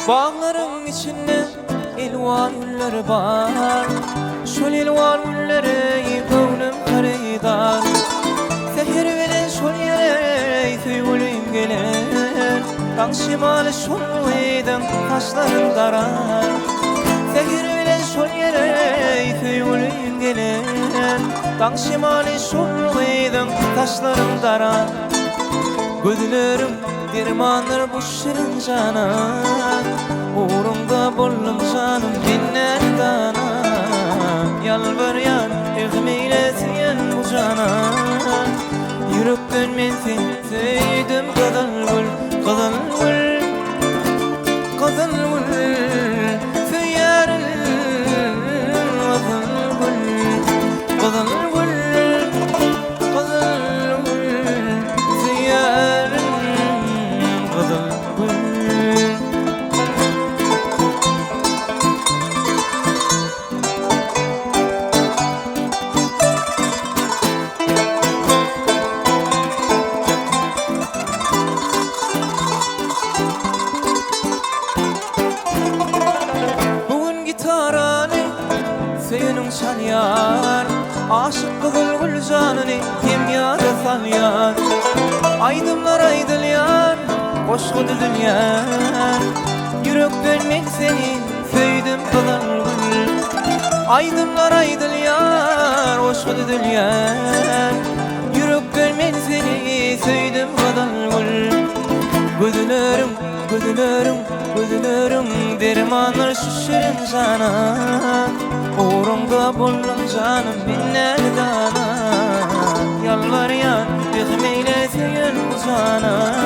Bağların içinde elvan güller var. Şol elvan gülleri gönlüm haridar. Zehir veren şol yere tüygülüm gelir. Taң şimalı şol eydin taşların darar. Zehir veren şol yere tüygülüm gelir. Taң şimalı şol eydin taşların darar. Gözlerim dermanır bu şirin cana. Uğrumda bollum canım binler dana. Yalvaryan egmeylesin bu cana. Yürekten men seni sevdim kadal gül, kadal gül, kadal gül. Feyyarın kadal gül, kadal gül, kadal gül. Feyyarın kadal gül. Senin çalyar, aşık kızıl gül canını hem yâre salyar. Aydımlar aydılyan, koşku düdülyan. Yürekten men seni söydim kadal gül. Aydımlar aydılyan, koşku düdülyan. Yürekten men seni söydim kadal gül. Gözlerim, gözlerim, gözlerim dermanır şu şirin cana. Uğrumda bollum canım binler dana. Yalvaryan egmeylesin bu cana.